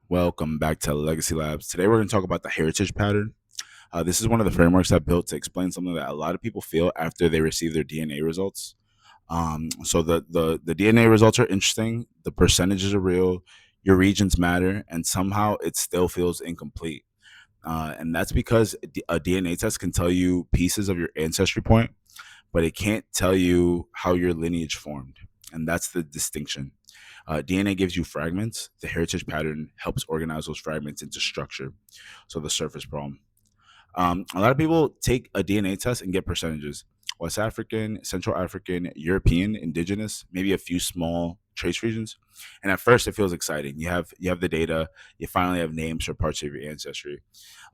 Welcome back to Legacy Labs. Today we're going to talk about the heritage pattern. This is one of the frameworks I built to explain something that a lot of people feel after they receive their DNA results. So the DNA results are interesting. The percentages are real. Your regions matter, and somehow it still feels incomplete. And that's because a DNA test can tell you pieces of your ancestry point, but it can't tell you how your lineage formed. And that's the distinction. DNA gives you fragments. The heritage pattern helps organize those fragments into structure. So the surface problem. A lot of people take a DNA test and get percentages. West African, Central African, European, Indigenous, maybe a few small trace regions. And at first, it feels exciting. You have the data. You finally have names for parts of your ancestry.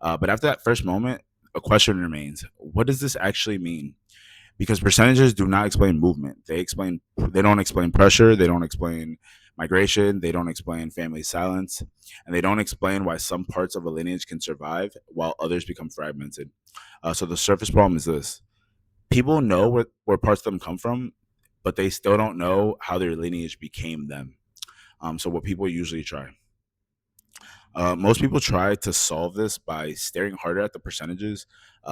But after that first moment, a question remains: what does this actually mean? Because percentages do not explain movement. They don't explain pressure, they don't explain migration, they don't explain family silence, and they don't explain why some parts of a lineage can survive while others become fragmented. So the surface problem is this: people know where parts of them come from, but they still don't know how their lineage became them. So what people usually try most people try to solve this by staring harder at the percentages,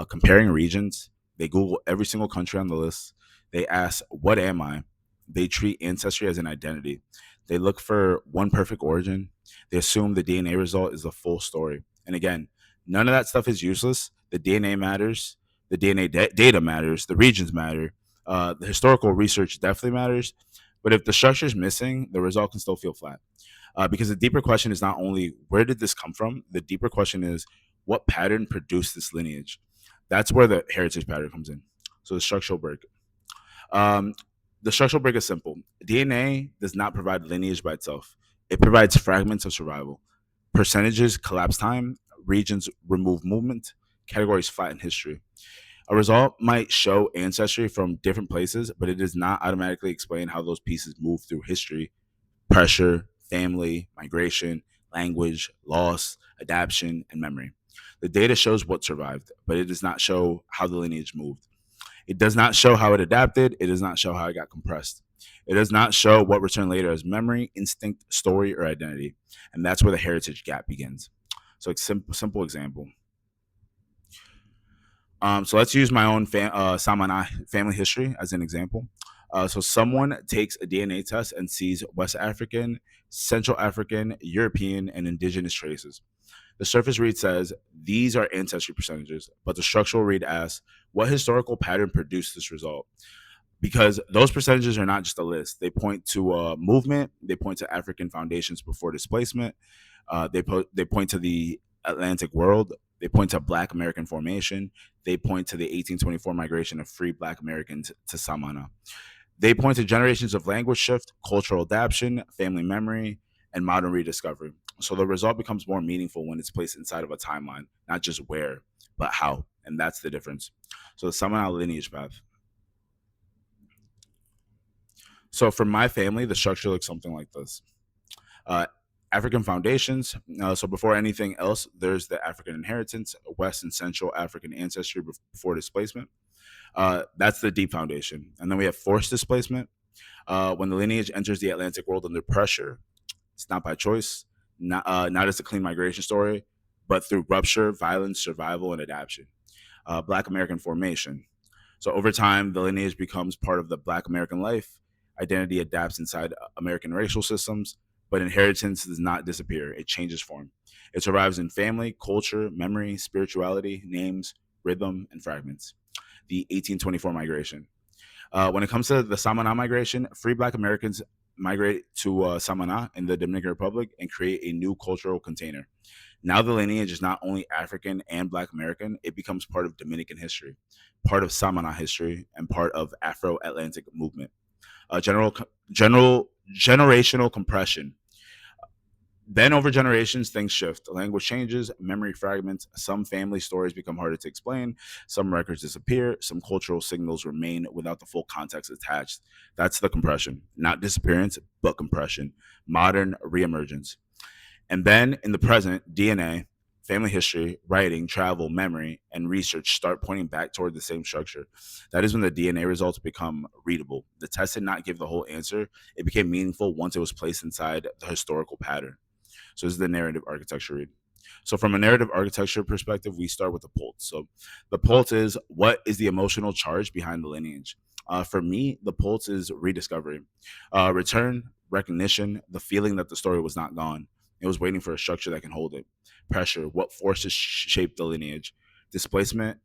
comparing regions. They Google every single country on the list. They ask, "What am I?" They treat ancestry as an identity. They look for one perfect origin. They assume the DNA result is the full story. And again, none of that stuff is useless. The DNA matters. The data matters. The regions matter. The historical research definitely matters. But if the structure is missing, the result can still feel flat. Because the deeper question is not only where did this come from, the deeper question is what pattern produced this lineage. That's where the heritage pattern comes in. So the structural break. Um, the structural break is simple. DNA does not provide lineage by itself. It provides fragments of survival. Percentages collapse time, regions remove movement, categories flatten history. A result might show ancestry from different places, but it does not automatically explain how those pieces move through history: pressure, family, migration, language, loss, adaptation, and memory. The data shows what survived, but it does not show how the lineage moved. It does not show how it adapted. It does not show how it got compressed. It does not show what returned later as memory, instinct, story, or identity. And that's where the heritage gap begins. So, simple example. So let's use my own Samaná family history as an example. So someone takes a DNA test and sees West African, Central African, European, and indigenous traces. The surface read says these are ancestry percentages, but the structural read asks what historical pattern produced this result. Because those percentages are not just a list; they point to movement, they point to African foundations before displacement, they point to the Atlantic world, they point to Black American formation, they point to the 1824 migration of free Black Americans to Samaná. They point to generations of language shift, cultural adaptation, family memory, and modern rediscovery. So the result becomes more meaningful when it's placed inside of a timeline, not just where, but how. And that's the difference. So the Samaná lineage path. So for my family, the structure looks something like this. Uh, African foundations. So before anything else, there's the African inheritance, West and Central African ancestry before displacement. That's the deep foundation. And then we have forced displacement. When the lineage enters the Atlantic world under pressure, it's not by choice, not as a clean migration story, but through rupture, violence, survival, and adaptation. Black American formation. So over time, the lineage becomes part of the Black American life. Identity adapts inside American racial systems, but inheritance does not disappear. It changes form. It survives in family, culture, memory, spirituality, names, rhythm, and fragments. The 1824 migration. When it comes to the Samaná migration, free Black Americans migrate to Samaná in the Dominican Republic and create a new cultural container. Now the lineage is not only African and Black American, it becomes part of Dominican history, part of Samaná history, and part of Afro-Atlantic movement. Generational compression. Then over generations, things shift. The language changes, memory fragments, some family stories become harder to explain, some records disappear, some cultural signals remain without the full context attached. That's the compression, not disappearance, but compression, modern reemergence. And then in the present, DNA, family history, writing, travel, memory, and research start pointing back toward the same structure. That is when the DNA results become readable. The test did not give the whole answer, it became meaningful once it was placed inside the historical pattern. So this is the narrative architecture read. So from a narrative architecture perspective, we start with the pulse. So the pulse is what is the emotional charge behind the lineage. For me, the pulse is rediscovery, return, recognition, the feeling that the story was not gone. It was waiting for a structure that can hold it. Pressure, what forces shape the lineage. Displacement,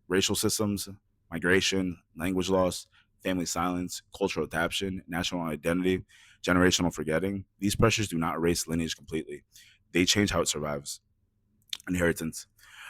racial systems, migration, language loss, family silence, cultural adaptation, national identity, generational forgetting. These pressures do not erase lineage completely. They change how it survives. Inheritance.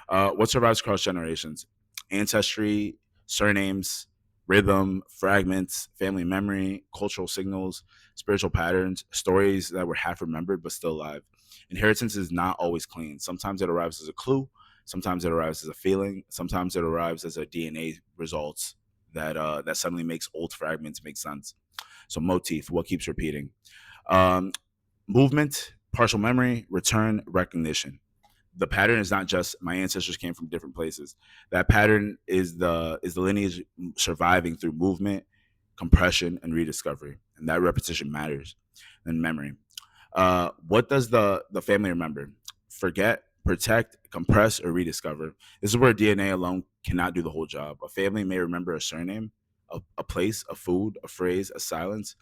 What survives across generations? Ancestry, surnames, rhythm, fragments, family memory, cultural signals, spiritual patterns, stories that were half remembered but still alive. Inheritance is not always clean. Sometimes it arrives as a clue, sometimes it arrives as a feeling, sometimes it arrives as a DNA results that suddenly makes old fragments make sense. So motif, what keeps repeating? Um, movement, partial memory, return, recognition. The pattern is not just my ancestors came from different places. That pattern is the lineage surviving through movement, compression, and rediscovery, and that repetition matters. And memory. What does the family remember? Forget, protect, compress, or rediscover. This is where DNA alone cannot do the whole job. A family may remember a surname, a place, a food, a phrase, a silence,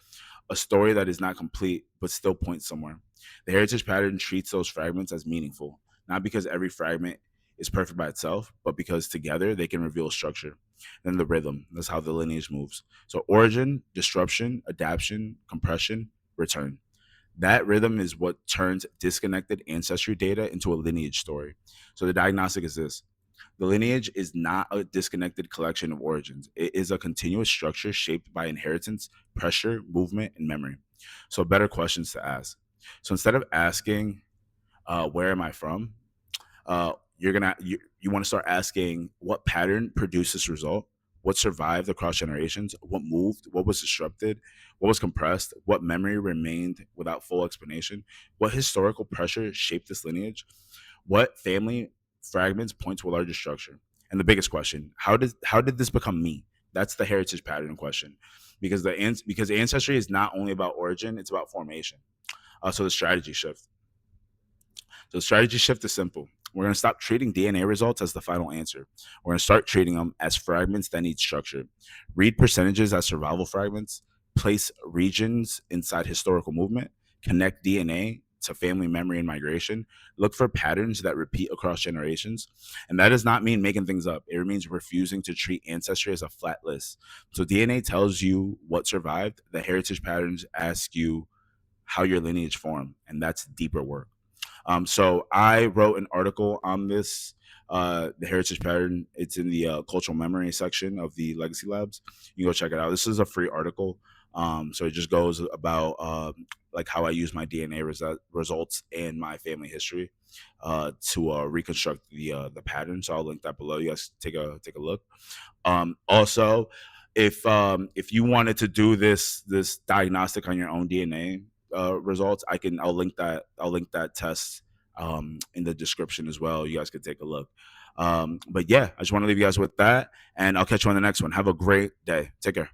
a story that is not complete but still points somewhere. The heritage pattern treats those fragments as meaningful, not because every fragment is perfect by itself, but because together they can reveal structure. Then the rhythm, that's how the lineage moves. So origin, disruption, adaptation, compression, return. That rhythm is what turns disconnected ancestry data into a lineage story. So the diagnostic is this: the lineage is not a disconnected collection of origins. It is a continuous structure shaped by inheritance, pressure, movement, and memory. So, better questions to ask. So, instead of asking, where am I from? You want to start asking what pattern produced this result, what survived across generations, what moved, what was disrupted, what was compressed, what memory remained without full explanation, what historical pressure shaped this lineage, what family fragments point to a larger structure. And the biggest question: how did this become me? That's the heritage pattern question, because ancestry is not only about origin; it's about formation. So the strategy shift. So the strategy shift is simple. We're going to stop treating DNA results as the final answer. We're going to start treating them as fragments that need structure. Read percentages as survival fragments, place regions inside historical movement, connect DNA to family memory and migration, look for patterns that repeat across generations. And that does not mean making things up. It means refusing to treat ancestry as a flat list. So DNA tells you what survived, the heritage patterns ask you how your lineage formed, and that's deeper work. So I wrote an article on this, the heritage pattern. It's in the cultural memory section of the Legacy Labs. You can go check it out. This is a free article. So it just goes about like how I use my DNA results and my family history to reconstruct the pattern. So I'll link that below. You guys take a look. Also, if you wanted to do this diagnostic on your own DNA results, I'll link that test in the description as well. You guys could take a look. But yeah, I just want to leave you guys with that, and I'll catch you on the next one. Have a great day. Take care.